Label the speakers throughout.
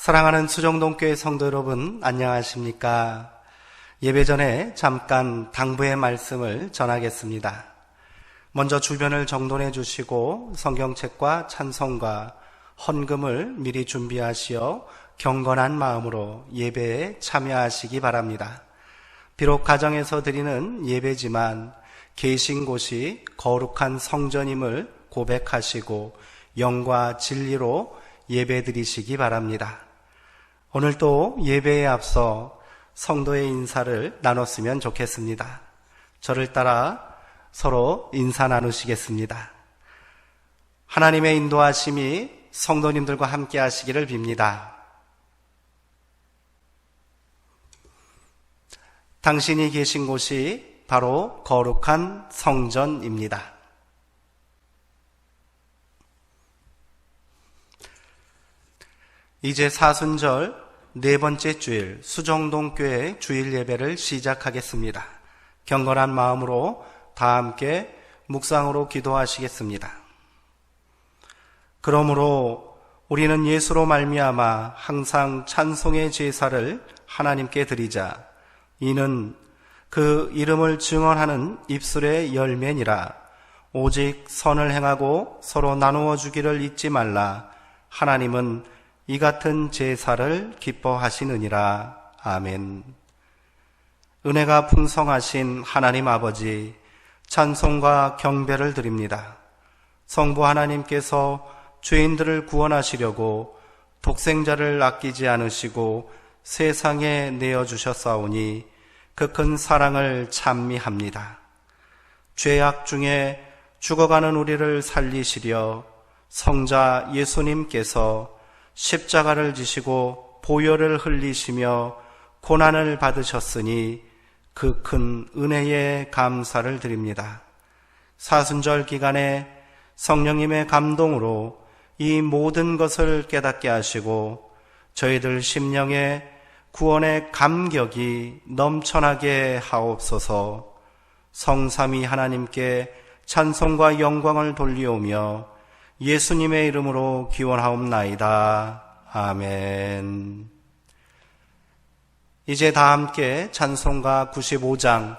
Speaker 1: 사랑하는 수정동교회 성도 여러분, 안녕하십니까? 예배 전에 잠깐 당부의 말씀을 전하겠습니다. 먼저 주변을 정돈해 주시고 성경책과 찬송과 헌금을 미리 준비하시어 경건한 마음으로 예배에 참여하시기 바랍니다. 비록 가정에서 드리는 예배지만 계신 곳이 거룩한 성전임을 고백하시고 영과 진리로 예배 드리시기 바랍니다. 오늘도 예배에 앞서 성도의 인사를 나눴으면 좋겠습니다. 저를 따라 서로 인사 나누시겠습니다. 하나님의 인도하심이 성도님들과 함께 하시기를 빕니다. 당신이 계신 곳이 바로 거룩한 성전입니다. 이제 사순절 네 번째 주일 수정동교회 주일 예배를 시작하겠습니다. 경건한 마음으로 다 함께 묵상으로 기도하시겠습니다. 그러므로 우리는 예수로 말미암아 항상 찬송의 제사를 하나님께 드리자. 이는 그 이름을 증언하는 입술의 열매니라. 오직 선을 행하고 서로 나누어 주기를 잊지 말라. 하나님은 이 같은 제사를 기뻐하시느니라. 아멘. 은혜가 풍성하신 하나님 아버지, 찬송과 경배를 드립니다. 성부 하나님께서 죄인들을 구원하시려고 독생자를 아끼지 않으시고 세상에 내어주셨사오니 그 큰 사랑을 찬미합니다. 죄악 중에 죽어가는 우리를 살리시려 성자 예수님께서 십자가를 지시고 보혈을 흘리시며 고난을 받으셨으니 그 큰 은혜에 감사를 드립니다. 사순절 기간에 성령님의 감동으로 이 모든 것을 깨닫게 하시고 저희들 심령에 구원의 감격이 넘쳐나게 하옵소서. 성삼위 하나님께 찬송과 영광을 돌리오며 예수님의 이름으로 기원하옵나이다. 아멘. 이제 다 함께 찬송가 95장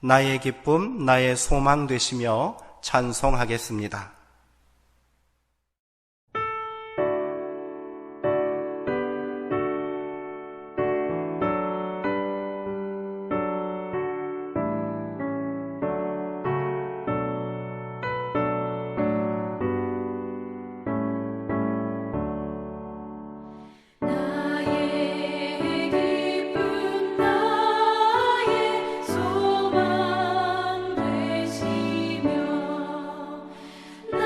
Speaker 1: 나의 기쁨 나의 소망 되시며 찬송하겠습니다.
Speaker 2: 나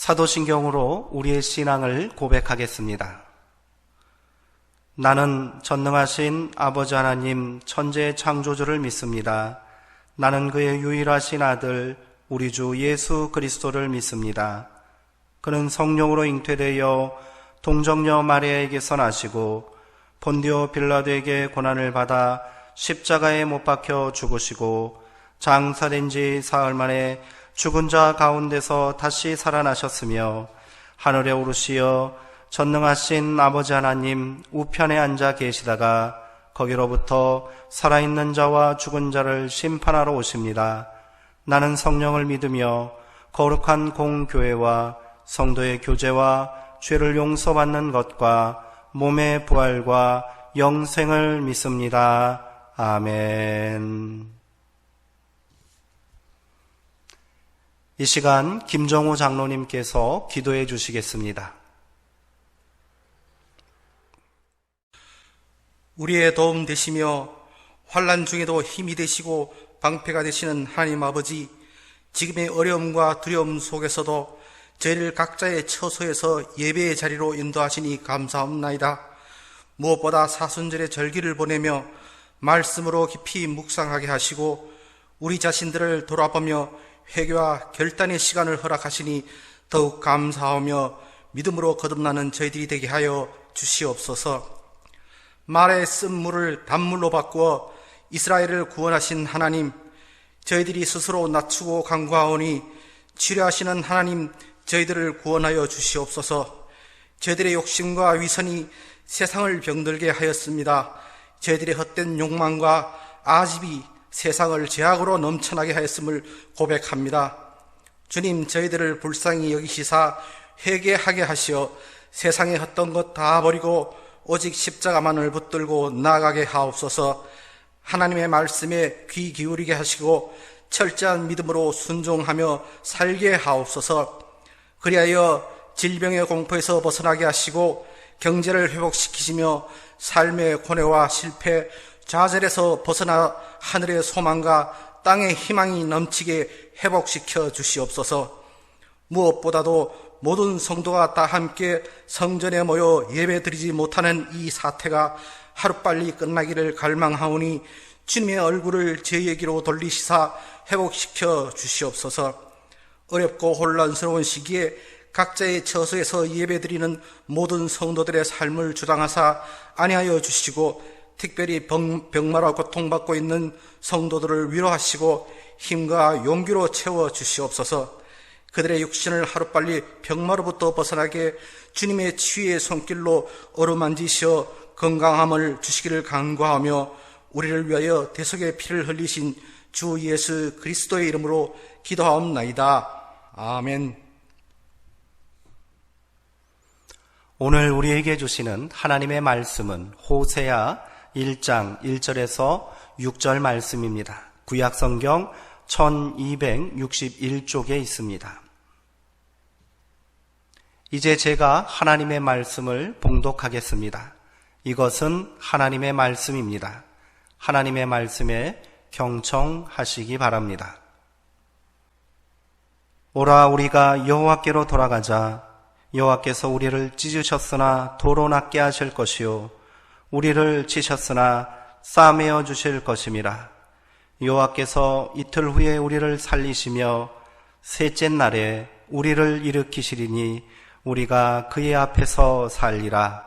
Speaker 1: 사도신경으로 우리의 신앙을 고백하겠습니다. 나는 전능하신 아버지 하나님 천지의 창조주를 믿습니다. 나는 그의 유일하신 아들 우리 주 예수 그리스도를 믿습니다. 그는 성령으로 잉태되어 동정녀 마리아에게서 나시고 본디오 빌라도에게 고난을 받아 십자가에 못 박혀 죽으시고 장사된 지 사흘 만에 죽은 자 가운데서 다시 살아나셨으며 하늘에 오르시어 전능하신 아버지 하나님 우편에 앉아 계시다가 거기로부터 살아있는 자와 죽은 자를 심판하러 오십니다. 나는 성령을 믿으며 거룩한 공교회와 성도의 교제와 죄를 용서받는 것과 몸의 부활과 영생을 믿습니다. 아멘. 이 시간 김정호 장로님께서 기도해 주시겠습니다.
Speaker 2: 우리의 도움 되시며 환난 중에도 힘이 되시고 방패가 되시는 하나님 아버지, 지금의 어려움과 두려움 속에서도 저희를 각자의 처소에서 예배의 자리로 인도하시니 감사합나이다. 무엇보다 사순절의 절기를 보내며 말씀으로 깊이 묵상하게 하시고 우리 자신들을 돌아보며 회개와 결단의 시간을 허락하시니 더욱 감사하며 믿음으로 거듭나는 저희들이 되게 하여 주시옵소서. 말에 쓴 물을 단물로 바꾸어 이스라엘을 구원하신 하나님, 저희들이 스스로 낮추고 간구하오니 치료하시는 하나님, 저희들을 구원하여 주시옵소서. 저희들의 욕심과 위선이 세상을 병들게 하였습니다. 저희들의 헛된 욕망과 아집이 세상을 죄악으로 넘쳐나게 하였음을 고백합니다. 주님, 저희들을 불쌍히 여기시사 회개하게 하시어 세상의 헛된 것 다 버리고 오직 십자가만을 붙들고 나아가게 하옵소서. 하나님의 말씀에 귀 기울이게 하시고 철저한 믿음으로 순종하며 살게 하옵소서. 그리하여 질병의 공포에서 벗어나게 하시고 경제를 회복시키시며 삶의 고뇌와 실패, 좌절에서 벗어나 하늘의 소망과 땅의 희망이 넘치게 회복시켜 주시옵소서. 무엇보다도 모든 성도가 다 함께 성전에 모여 예배드리지 못하는 이 사태가 하루빨리 끝나기를 갈망하오니 주님의 얼굴을 저희에게로 돌리시사 회복시켜 주시옵소서. 어렵고 혼란스러운 시기에 각자의 처소에서 예배드리는 모든 성도들의 삶을 주장하사 안위하여 주시고 특별히 병마로 고통받고 있는 성도들을 위로하시고 힘과 용기로 채워 주시옵소서. 그들의 육신을 하루빨리 병마로부터 벗어나게 주님의 치유의 손길로 어루만지시어 건강함을 주시기를 간구하며 우리를 위하여 대속의 피를 흘리신 주 예수 그리스도의 이름으로 기도하옵나이다. 아멘.
Speaker 1: 오늘 우리에게 주시는 하나님의 말씀은 호세아 1장 1절에서 6절 말씀입니다. 구약성경 1261쪽에 있습니다. 이제 제가 하나님의 말씀을 봉독하겠습니다. 이것은 하나님의 말씀입니다. 하나님의 말씀에 경청하시기 바랍니다. 오라, 우리가 여호와께로 돌아가자. 여호와께서 우리를 찢으셨으나 도로 낫게 하실 것이요 우리를 치셨으나 싸매어 주실 것임이라. 여호와께서 이틀 후에 우리를 살리시며 셋째 날에 우리를 일으키시리니 우리가 그의 앞에서 살리라.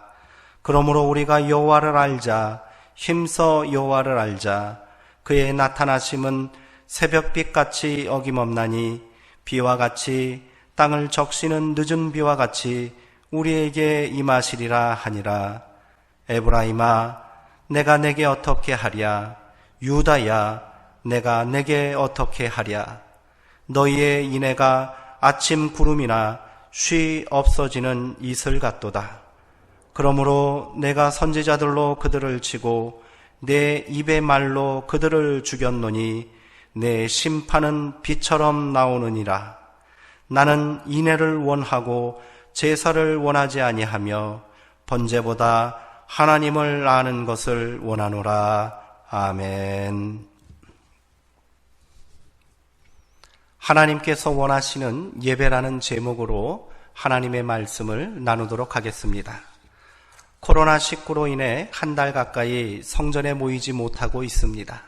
Speaker 1: 그러므로 우리가 여호와를 알자. 힘써 여호와를 알자. 그의 나타나심은 새벽빛같이 어김없나니 비와 같이 땅을 적시는 늦은 비와 같이 우리에게 임하시리라 하니라. 에브라임아, 내가 내게 어떻게 하랴? 유다야, 내가 내게 어떻게 하랴? 너희의 인애가 아침 구름이나 쉬 없어지는 이슬 같도다. 그러므로 내가 선지자들로 그들을 치고 내 입의 말로 그들을 죽였노니 내 심판은 비처럼 나오느니라. 나는 인애를 원하고 제사를 원하지 아니하며 번제보다 하나님을 아는 것을 원하노라. 아멘. 하나님께서 원하시는 예배라는 제목으로 하나님의 말씀을 나누도록 하겠습니다. 코로나19로 인해 한 달 가까이 성전에 모이지 못하고 있습니다.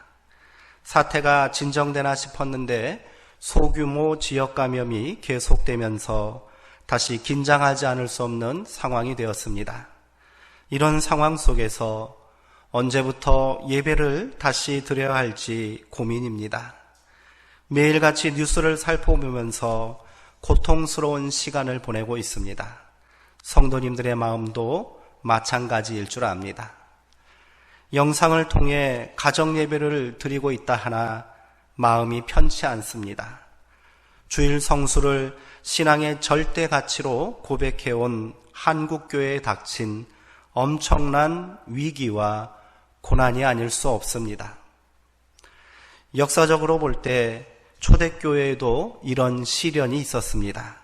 Speaker 1: 사태가 진정되나 싶었는데 소규모 지역 감염이 계속되면서 다시 긴장하지 않을 수 없는 상황이 되었습니다. 이런 상황 속에서 언제부터 예배를 다시 드려야 할지 고민입니다. 매일같이 뉴스를 살펴보면서 고통스러운 시간을 보내고 있습니다. 성도님들의 마음도 마찬가지일 줄 압니다. 영상을 통해 가정 예배를 드리고 있다 하나 마음이 편치 않습니다. 주일 성수를 신앙의 절대 가치로 고백해온 한국교회에 닥친 엄청난 위기와 고난이 아닐 수 없습니다. 역사적으로 볼 때 초대교회에도 이런 시련이 있었습니다.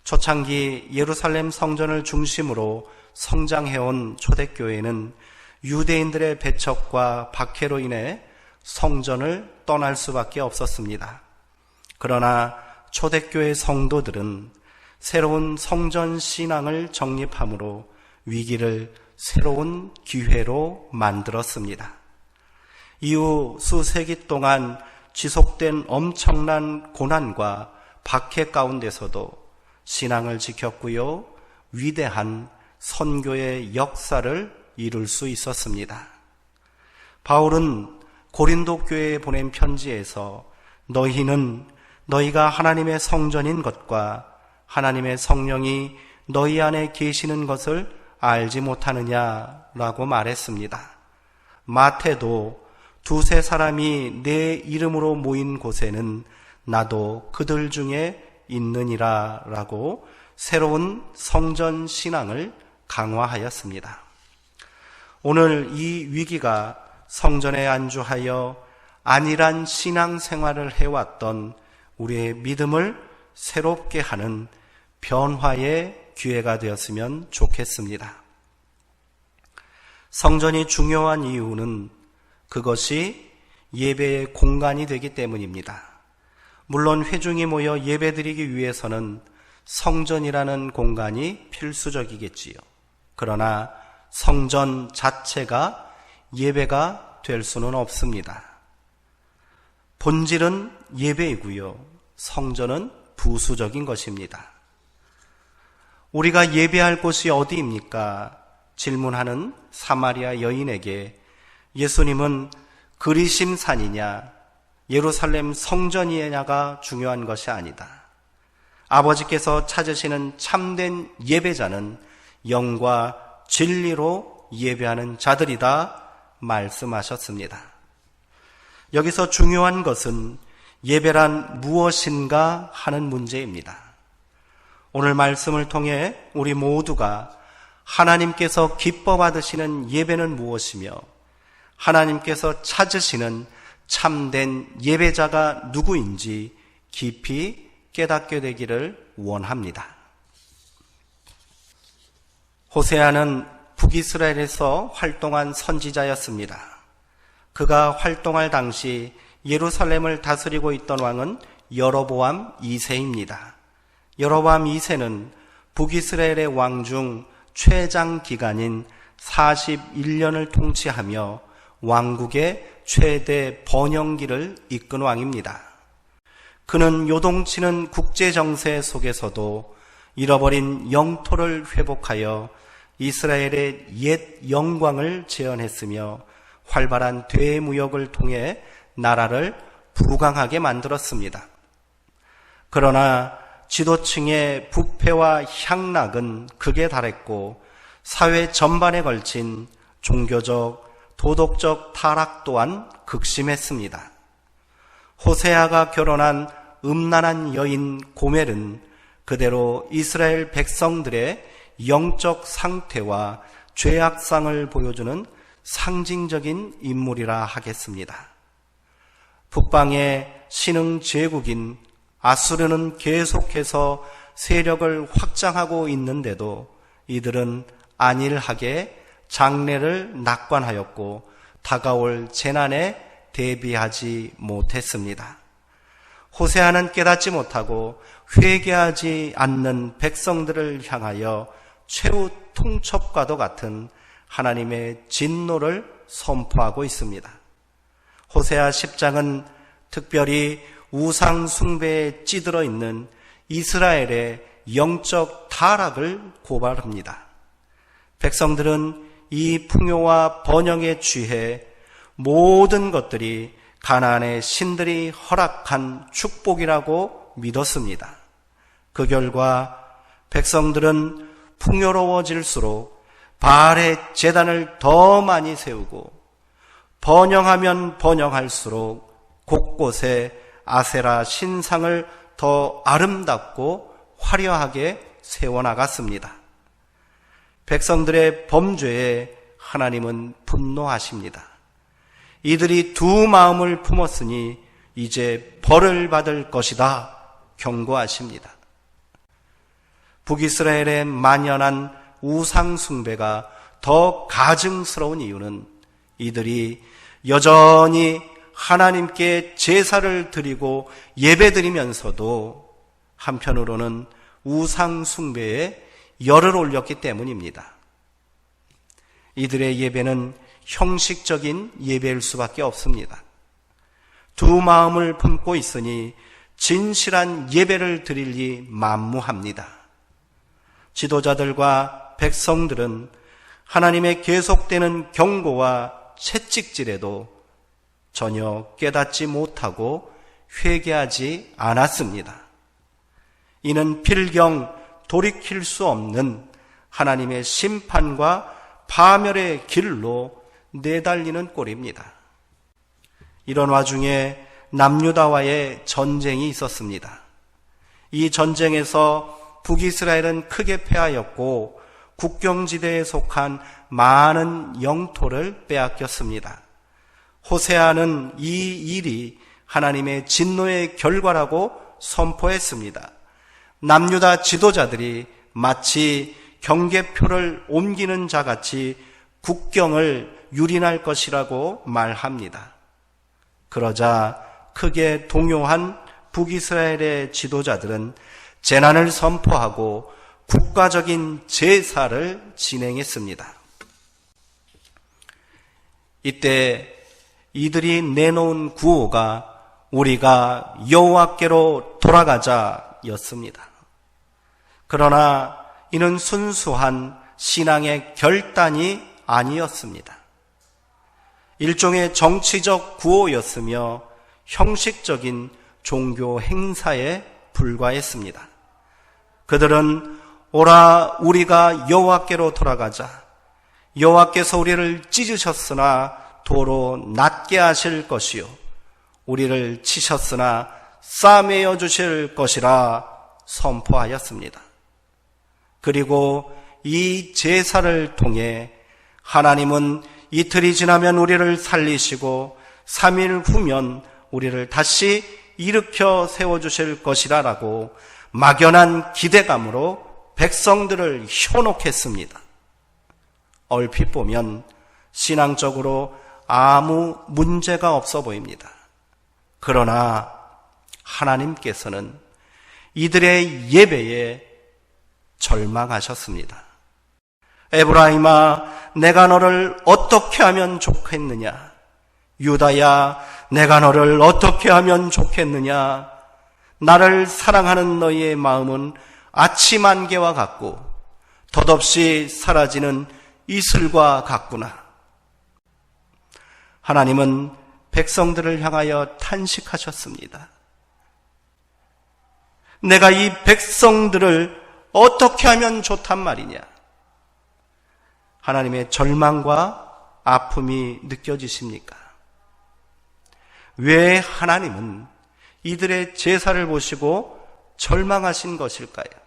Speaker 1: 초창기 예루살렘 성전을 중심으로 성장해온 초대교회는 유대인들의 배척과 박해로 인해 성전을 떠날 수밖에 없었습니다. 그러나 초대교회 성도들은 새로운 성전 신앙을 정립함으로 위기를 새로운 기회로 만들었습니다. 이후 수세기 동안 지속된 엄청난 고난과 박해 가운데서도 신앙을 지켰고요, 위대한 선교의 역사를 이룰 수 있었습니다. 바울은 고린도 교회에 보낸 편지에서 너희는 너희가 하나님의 성전인 것과 하나님의 성령이 너희 안에 계시는 것을 알지 못하느냐라고 말했습니다. 마태도 두세 사람이 내 이름으로 모인 곳에는 나도 그들 중에 있느니라 라고 새로운 성전 신앙을 강화하였습니다. 오늘 이 위기가 성전에 안주하여 안일한 신앙 생활을 해왔던 우리의 믿음을 새롭게 하는 변화의 기회가 되었으면 좋겠습니다. 성전이 중요한 이유는 그것이 예배의 공간이 되기 때문입니다. 물론 회중이 모여 예배드리기 위해서는 성전이라는 공간이 필수적이겠지요. 그러나 성전 자체가 예배가 될 수는 없습니다. 본질은 예배이고요, 성전은 부수적인 것입니다. 우리가 예배할 곳이 어디입니까? 질문하는 사마리아 여인에게 예수님은 그리심산이냐 예루살렘 성전이냐가 중요한 것이 아니다. 아버지께서 찾으시는 참된 예배자는 영과 진리로 예배하는 자들이다 말씀하셨습니다. 여기서 중요한 것은 예배란 무엇인가 하는 문제입니다. 오늘 말씀을 통해 우리 모두가 하나님께서 기뻐 받으시는 예배는 무엇이며 하나님께서 찾으시는 참된 예배자가 누구인지 깊이 깨닫게 되기를 원합니다. 호세아는 북이스라엘에서 활동한 선지자였습니다. 그가 활동할 당시 예루살렘을 다스리고 있던 왕은 여로보암 2세입니다. 여로보암 2세는 북이스라엘의 왕 중 최장 기간인 41년을 통치하며 왕국의 최대 번영기를 이끈 왕입니다. 그는 요동치는 국제정세 속에서도 잃어버린 영토를 회복하여 이스라엘의 옛 영광을 재현했으며 활발한 대무역을 통해 나라를 부강하게 만들었습니다. 그러나 지도층의 부패와 향락은 극에 달했고 사회 전반에 걸친 종교적, 도덕적 타락 또한 극심했습니다. 호세아가 결혼한 음란한 여인 고멜은 그대로 이스라엘 백성들의 영적 상태와 죄악상을 보여주는 상징적인 인물이라 하겠습니다. 북방의 신흥 제국인 아수르는 계속해서 세력을 확장하고 있는데도 이들은 안일하게 장래를 낙관하였고 다가올 재난에 대비하지 못했습니다. 호세아는 깨닫지 못하고 회개하지 않는 백성들을 향하여 최후 통첩과도 같은 하나님의 진노를 선포하고 있습니다. 호세아 10장은 특별히 우상 숭배에 찌들어 있는 이스라엘의 영적 타락을 고발합니다. 백성들은 이 풍요와 번영에 취해 모든 것들이 가나안의 신들이 허락한 축복이라고 믿었습니다. 그 결과 백성들은 풍요로워질수록 바알의 제단을 더 많이 세우고 번영하면 번영할수록 곳곳에 아세라 신상을 더 아름답고 화려하게 세워나갔습니다. 백성들의 범죄에 하나님은 분노하십니다. 이들이 두 마음을 품었으니 이제 벌을 받을 것이다 경고하십니다. 북이스라엘의 만연한 우상 숭배가 더 가증스러운 이유는 이들이 여전히 하나님께 제사를 드리고 예배드리면서도 한편으로는 우상 숭배에 열을 올렸기 때문입니다. 이들의 예배는 형식적인 예배일 수밖에 없습니다. 두 마음을 품고 있으니 진실한 예배를 드리리 만무합니다. 지도자들과 백성들은 하나님의 계속되는 경고와 채찍질에도 전혀 깨닫지 못하고 회개하지 않았습니다. 이는 필경 돌이킬 수 없는 하나님의 심판과 파멸의 길로 내달리는 꼴입니다. 이런 와중에 남유다와의 전쟁이 있었습니다. 이 전쟁에서 북이스라엘은 크게 패하였고 국경지대에 속한 많은 영토를 빼앗겼습니다. 호세아는 이 일이 하나님의 진노의 결과라고 선포했습니다. 남유다 지도자들이 마치 경계표를 옮기는 자같이 국경을 유린할 것이라고 말합니다. 그러자 크게 동요한 북이스라엘의 지도자들은 재난을 선포하고 국가적인 제사를 진행했습니다. 이때 이들이 내놓은 구호가 우리가 여호와께로 돌아가자였습니다. 그러나 이는 순수한 신앙의 결단이 아니었습니다. 일종의 정치적 구호였으며 형식적인 종교 행사에 불과했습니다. 그들은 오라 우리가 여호와께로 돌아가자. 여호와께서 우리를 찢으셨으나 도로 낫게 하실 것이요 우리를 치셨으나 싸매어 주실 것이라 선포하였습니다. 그리고 이 제사를 통해 하나님은 이틀이 지나면 우리를 살리시고 3일 후면 우리를 다시 일으켜 세워주실 것이라라고 막연한 기대감으로 백성들을 현혹했습니다. 얼핏 보면 신앙적으로 아무 문제가 없어 보입니다. 그러나 하나님께서는 이들의 예배에 절망하셨습니다. 에브라임아, 내가 너를 어떻게 하면 좋겠느냐? 유다야, 내가 너를 어떻게 하면 좋겠느냐? 나를 사랑하는 너희의 마음은 아침 안개와 같고 덧없이 사라지는 이슬과 같구나. 하나님은 백성들을 향하여 탄식하셨습니다. 내가 이 백성들을 어떻게 하면 좋단 말이냐? 하나님의 절망과 아픔이 느껴지십니까? 왜 하나님은 이들의 제사를 보시고 절망하신 것일까요?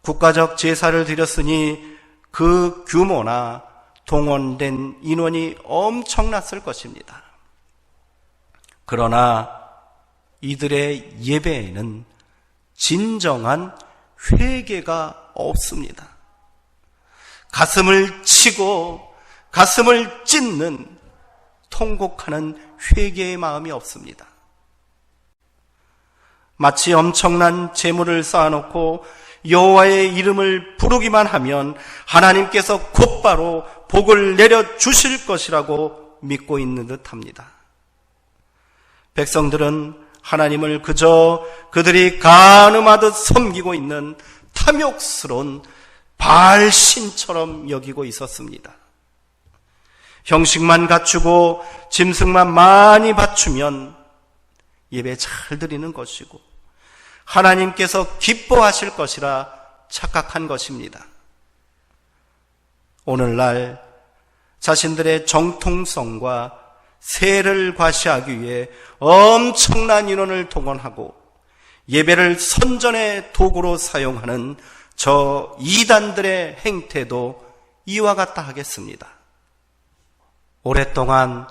Speaker 1: 국가적 제사를 드렸으니 그 규모나 동원된 인원이 엄청났을 것입니다. 그러나 이들의 예배에는 진정한 회개가 없습니다. 가슴을 치고 가슴을 찢는 통곡하는 회개의 마음이 없습니다. 마치 엄청난 재물을 쌓아놓고 여호와의 이름을 부르기만 하면 하나님께서 곧바로 복을 내려 주실 것이라고 믿고 있는 듯합니다. 백성들은 하나님을 그저 그들이 간음하듯 섬기고 있는 탐욕스러운 바알신처럼 여기고 있었습니다. 형식만 갖추고 짐승만 많이 바치면 예배 잘 드리는 것이고 하나님께서 기뻐하실 것이라 착각한 것입니다. 오늘날 자신들의 정통성과 세를 과시하기 위해 엄청난 인원을 동원하고 예배를 선전의 도구로 사용하는 저 이단들의 행태도 이와 같다 하겠습니다. 오랫동안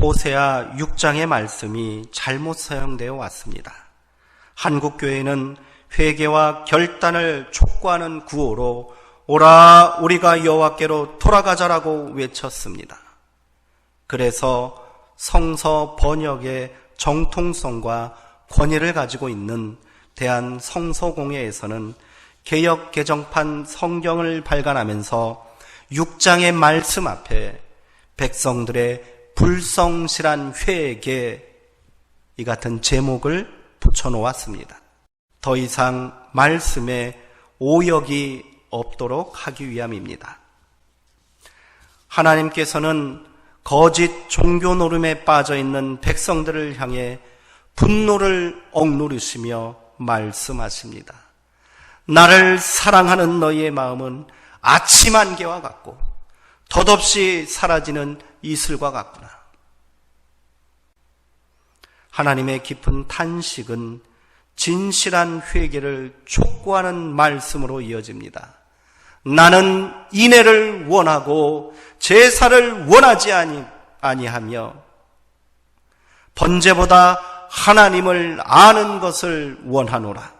Speaker 1: 호세아 6장의 말씀이 잘못 사용되어 왔습니다. 한국교회는 회개와 결단을 촉구하는 구호로 오라 우리가 여호와께로 돌아가자라고 외쳤습니다. 그래서 성서 번역의 정통성과 권위를 가지고 있는 대한성서공회에서는 개역 개정판 성경을 발간하면서 6장의 말씀 앞에 백성들의 불성실한 회개 이 같은 제목을 붙여놓았습니다. 더 이상 말씀에 오역이 없도록 하기 위함입니다. 하나님께서는 거짓 종교 노름에 빠져있는 백성들을 향해 분노를 억누르시며 말씀하십니다. 나를 사랑하는 너희의 마음은 아침 안개와 같고 덧없이 사라지는 이슬과 같구나. 하나님의 깊은 탄식은 진실한 회개를 촉구하는 말씀으로 이어집니다. 나는 인애를 원하고 제사를 원하지 아니하며 번제보다 하나님을 아는 것을 원하노라.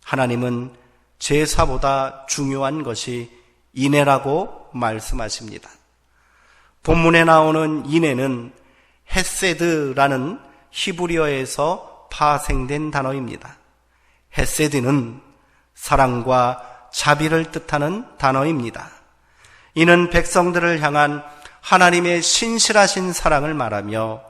Speaker 1: 하나님은 제사보다 중요한 것이 인애라고 말씀하십니다. 본문에 나오는 인애는 헤세드라는 히브리어에서 파생된 단어입니다. 헤세드는 사랑과 자비를 뜻하는 단어입니다. 이는 백성들을 향한 하나님의 신실하신 사랑을 말하며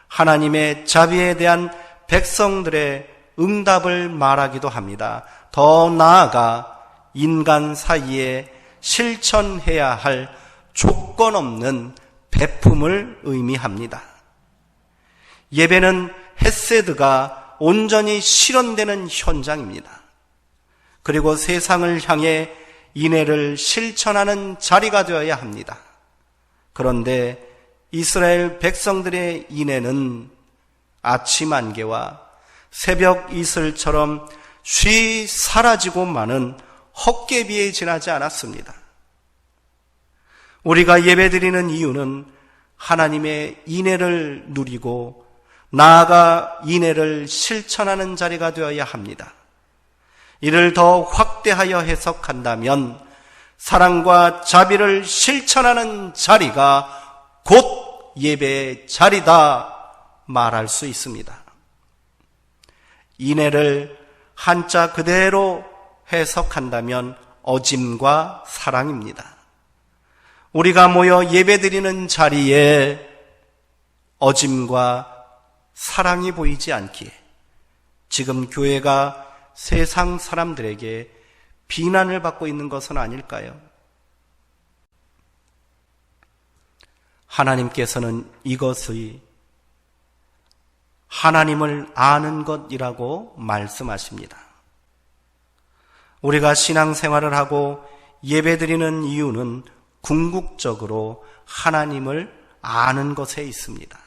Speaker 1: 하나님의 자비에 대한 백성들의 응답을 말하기도 합니다. 더 나아가 인간 사이에 실천해야 할 조건 없는 베품을 의미합니다. 예배는 헤세드가 온전히 실현되는 현장입니다. 그리고 세상을 향해 인애를 실천하는 자리가 되어야 합니다. 그런데 이스라엘 백성들의 인애는 아침 안개와 새벽 이슬처럼 쉬 사라지고 마는 헛개비에 지나지 않았습니다. 우리가 예배드리는 이유는 하나님의 인애를 누리고 나아가 인애를 실천하는 자리가 되어야 합니다. 이를 더 확대하여 해석한다면 사랑과 자비를 실천하는 자리가 곧 예배의 자리다 말할 수 있습니다. 인애를 한자 그대로 해석한다면 어짐과 사랑입니다. 우리가 모여 예배드리는 자리에 어짐과 사랑이 보이지 않기에 지금 교회가 세상 사람들에게 비난을 받고 있는 것은 아닐까요? 하나님께서는 이것의 하나님을 아는 것이라고 말씀하십니다. 우리가 신앙생활을 하고 예배드리는 이유는 궁극적으로 하나님을 아는 것에 있습니다.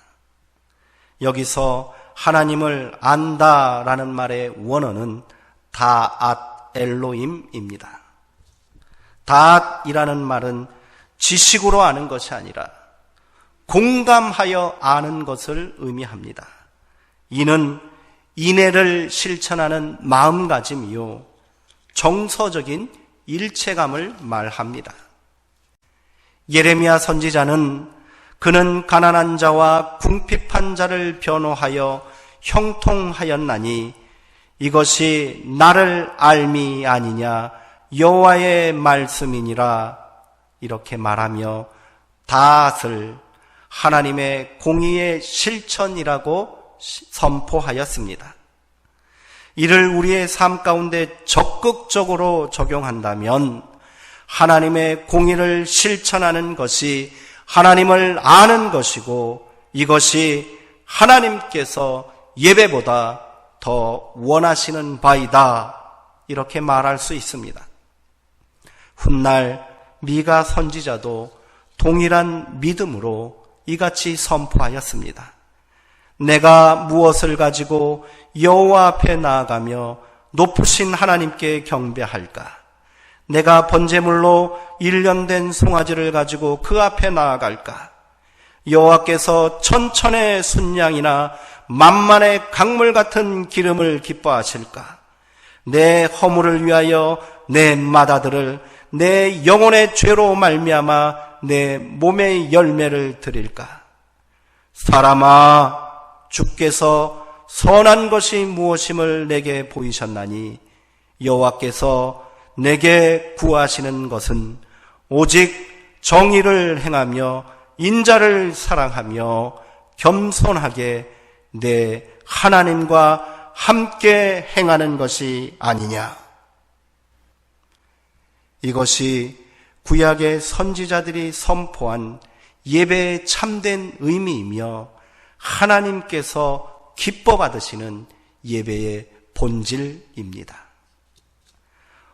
Speaker 1: 여기서 하나님을 안다라는 말의 원어는 다앗 엘로임입니다. 다앗이라는 말은 지식으로 아는 것이 아니라 공감하여 아는 것을 의미합니다. 이는 인애를 실천하는 마음가짐이요 정서적인 일체감을 말합니다. 예레미야 선지자는 그는 가난한 자와 궁핍한 자를 변호하여 형통하였나니 이것이 나를 알미 아니냐 여호와의 말씀이니라. 이렇게 말하며 다핫을 하나님의 공의의 실천이라고 선포하였습니다. 이를 우리의 삶 가운데 적극적으로 적용한다면 하나님의 공의를 실천하는 것이 하나님을 아는 것이고, 이것이 하나님께서 예배보다 더 원하시는 바이다, 이렇게 말할 수 있습니다. 훗날 미가 선지자도 동일한 믿음으로 이같이 선포하였습니다. 내가 무엇을 가지고 여호와 앞에 나아가며 높으신 하나님께 경배할까? 내가 번제물로 1년 된 송아지를 가지고 그 앞에 나아갈까? 여호와께서 천천의 순양이나 만만의 강물 같은 기름을 기뻐하실까? 내 허물을 위하여 내 맏아들을 내 영혼의 죄로 말미암아 내 몸의 열매를 드릴까? 사람아, 주께서 선한 것이 무엇임을 내게 보이셨나니 여호와께서 내게 구하시는 것은 오직 정의를 행하며 인자를 사랑하며 겸손하게 내 하나님과 함께 행하는 것이 아니냐. 이것이 구약의 선지자들이 선포한 예배의 참된 의미이며 하나님께서 기뻐 받으시는 예배의 본질입니다.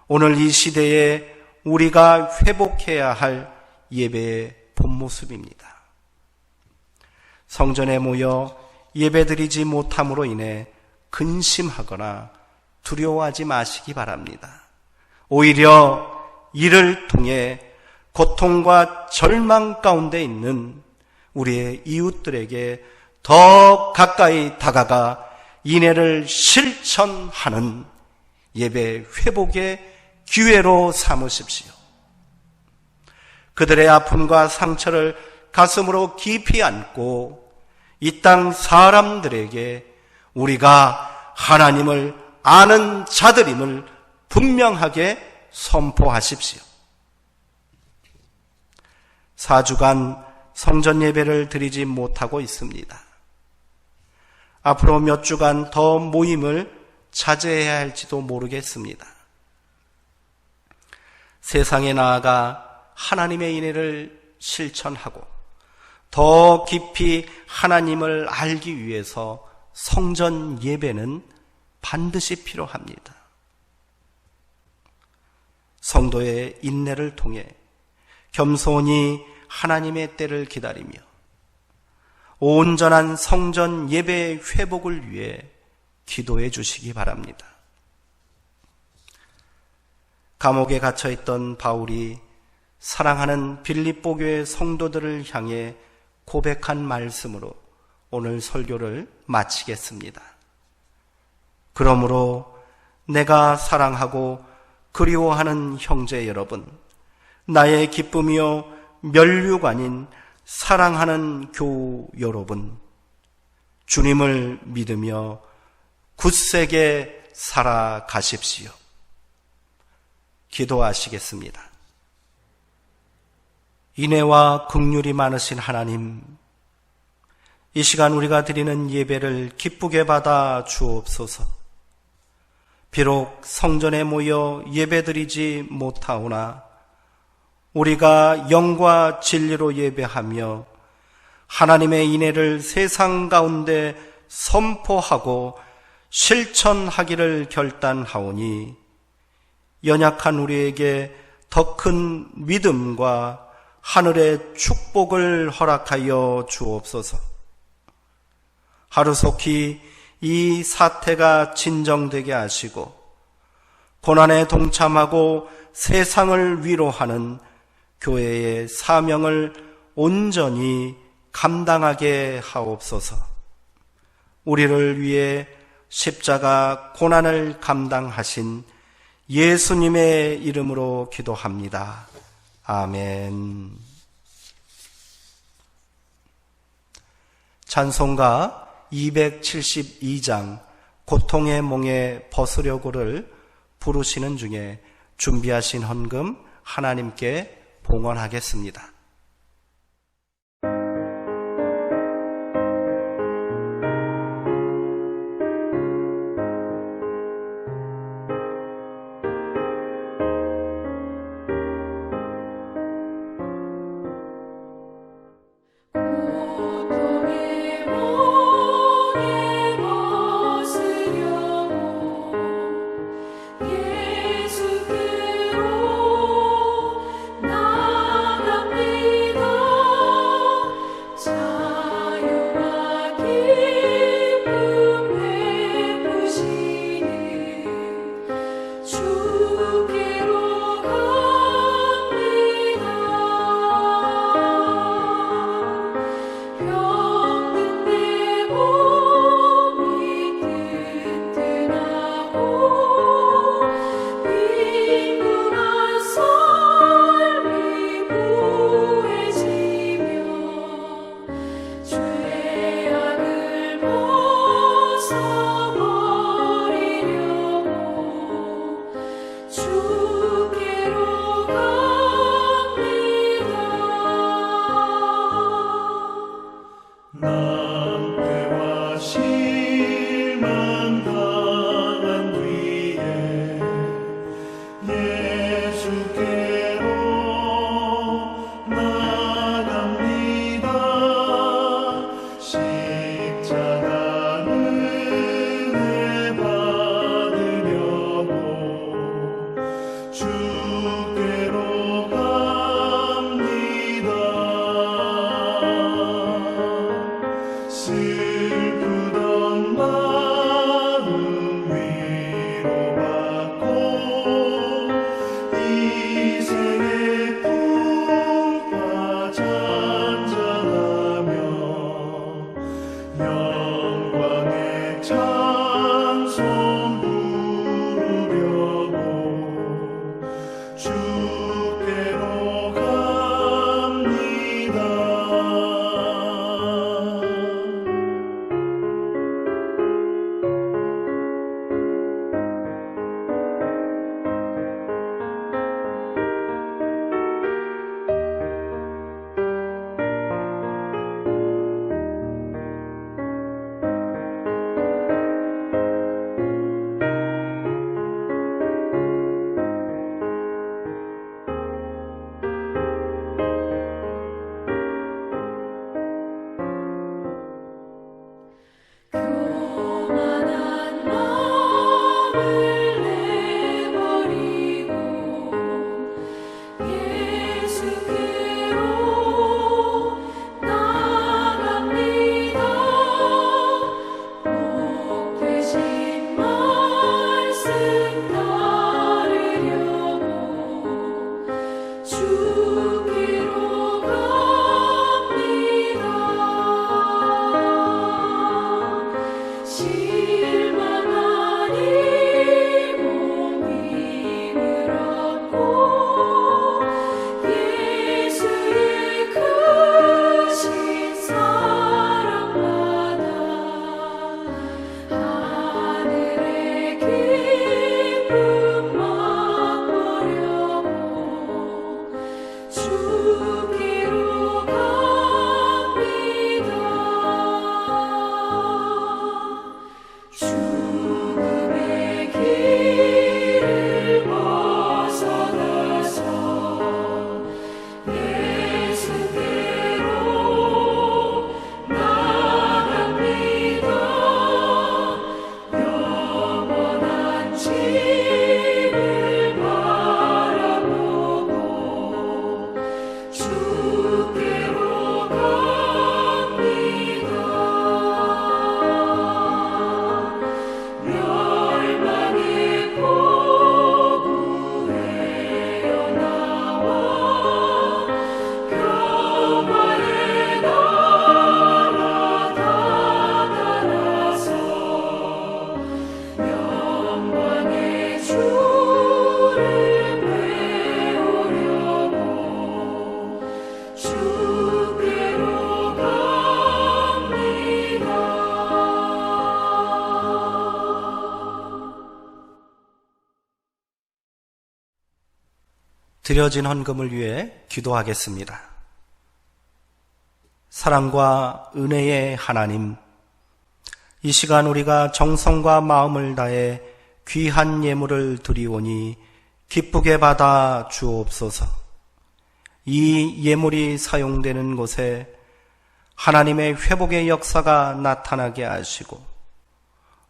Speaker 1: 오늘 이 시대에 우리가 회복해야 할 예배의 본 모습입니다. 성전에 모여 예배드리지 못함으로 인해 근심하거나 두려워하지 마시기 바랍니다. 오히려 이를 통해 고통과 절망 가운데 있는 우리의 이웃들에게 더 가까이 다가가 인애를 실천하는 예배 회복의 기회로 삼으십시오. 그들의 아픔과 상처를 가슴으로 깊이 안고 이 땅 사람들에게 우리가 하나님을 아는 자들임을 분명하게 선포하십시오. 4주간 성전 예배를 드리지 못하고 있습니다. 앞으로 몇 주간 더 모임을 자제해야 할지도 모르겠습니다. 세상에 나아가 하나님의 인애를 실천하고 더 깊이 하나님을 알기 위해서 성전 예배는 반드시 필요합니다. 성도의 인내를 통해 겸손히 하나님의 때를 기다리며 온전한 성전 예배의 회복을 위해 기도해 주시기 바랍니다. 감옥에 갇혀있던 바울이 사랑하는 빌립보 교회 성도들을 향해 고백한 말씀으로 오늘 설교를 마치겠습니다. 그러므로 내가 사랑하고 그리워하는 형제 여러분, 나의 기쁨이요 면류관인 사랑하는 교우 여러분, 주님을 믿으며 굳세게 살아가십시오. 기도하시겠습니다. 인애와 긍휼이 많으신 하나님, 이 시간 우리가 드리는 예배를 기쁘게 받아 주옵소서. 비록 성전에 모여 예배드리지 못하오나 우리가 영과 진리로 예배하며 하나님의 인애를 세상 가운데 선포하고 실천하기를 결단하오니 연약한 우리에게 더 큰 믿음과 하늘의 축복을 허락하여 주옵소서. 하루속히 이 사태가 진정되게 하시고 고난에 동참하고 세상을 위로하는 교회의 사명을 온전히 감당하게 하옵소서. 우리를 위해 십자가 고난을 감당하신 예수님의 이름으로 기도합니다. 아멘. 찬송가 272장 고통의 몽에 벗으려고를 부르시는 중에 준비하신 헌금 하나님께 봉헌하겠습니다. 드려진 헌금을 위해 기도하겠습니다. 사랑과 은혜의 하나님, 이 시간 우리가 정성과 마음을 다해 귀한 예물을 드리오니 기쁘게 받아 주옵소서. 이 예물이 사용되는 곳에 하나님의 회복의 역사가 나타나게 하시고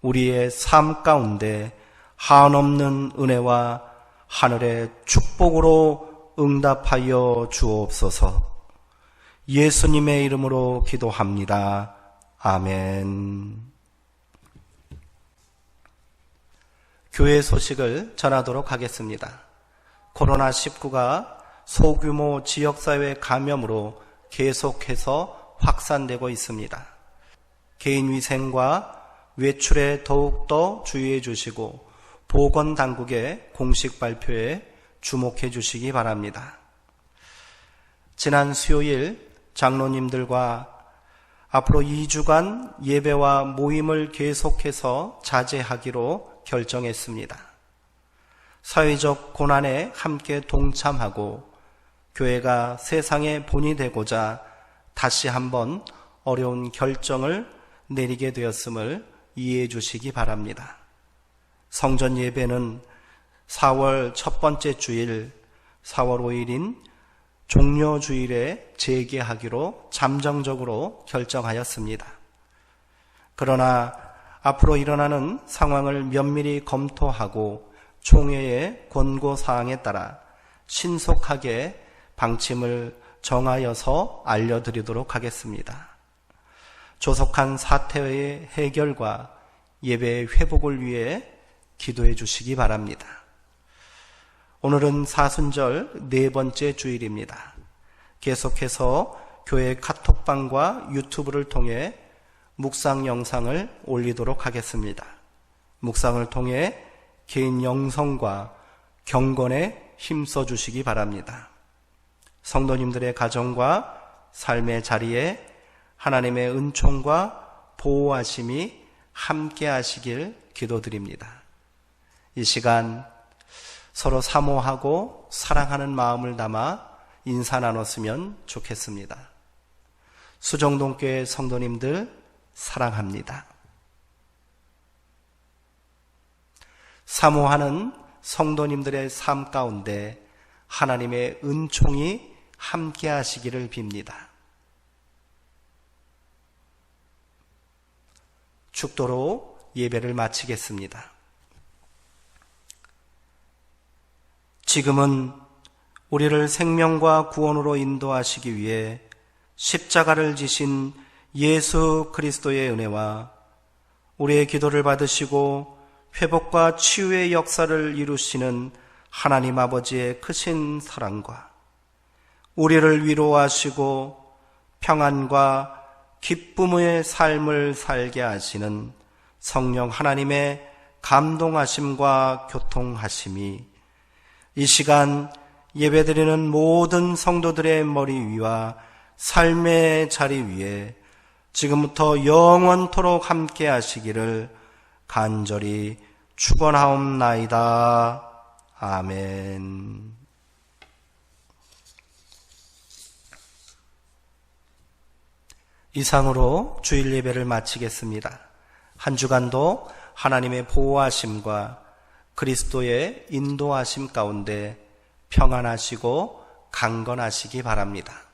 Speaker 1: 우리의 삶 가운데 한없는 은혜와 하늘의 축복으로 응답하여 주옵소서. 예수님의 이름으로 기도합니다. 아멘. 교회 소식을 전하도록 하겠습니다. 코로나19가 소규모 지역사회 감염으로 계속해서 확산되고 있습니다. 개인위생과 외출에 더욱더 주의해 주시고 보건당국의 공식 발표에 주목해 주시기 바랍니다. 지난 수요일 장로님들과 앞으로 2주간 예배와 모임을 계속해서 자제하기로 결정했습니다. 사회적 고난에 함께 동참하고 교회가 세상의 본이 되고자 다시 한번 어려운 결정을 내리게 되었음을 이해해 주시기 바랍니다. 성전 예배는 4월 첫 번째 주일, 4월 5일인 종료주일에 재개하기로 잠정적으로 결정하였습니다. 그러나 앞으로 일어나는 상황을 면밀히 검토하고 총회의 권고사항에 따라 신속하게 방침을 정하여서 알려드리도록 하겠습니다. 조속한 사태의 해결과 예배의 회복을 위해 기도해 주시기 바랍니다. 오늘은 사순절 네 번째 주일입니다. 계속해서 교회 카톡방과 유튜브를 통해 묵상 영상을 올리도록 하겠습니다. 묵상을 통해 개인 영성과 경건에 힘써 주시기 바랍니다. 성도님들의 가정과 삶의 자리에 하나님의 은총과 보호하심이 함께 하시길 기도드립니다. 이 시간 서로 사모하고 사랑하는 마음을 담아 인사 나눴으면 좋겠습니다. 수정동교회 성도님들 사랑합니다. 사모하는 성도님들의 삶 가운데 하나님의 은총이 함께 하시기를 빕니다. 축도로 예배를 마치겠습니다. 지금은 우리를 생명과 구원으로 인도하시기 위해 십자가를 지신 예수 그리스도의 은혜와 우리의 기도를 받으시고 회복과 치유의 역사를 이루시는 하나님 아버지의 크신 사랑과 우리를 위로하시고 평안과 기쁨의 삶을 살게 하시는 성령 하나님의 감동하심과 교통하심이 이 시간 예배드리는 모든 성도들의 머리 위와 삶의 자리 위에 지금부터 영원토록 함께 하시기를 간절히 축원하옵나이다. 아멘. 이상으로 주일 예배를 마치겠습니다. 한 주간도 하나님의 보호하심과 그리스도의 인도하심 가운데 평안하시고 강건하시기 바랍니다.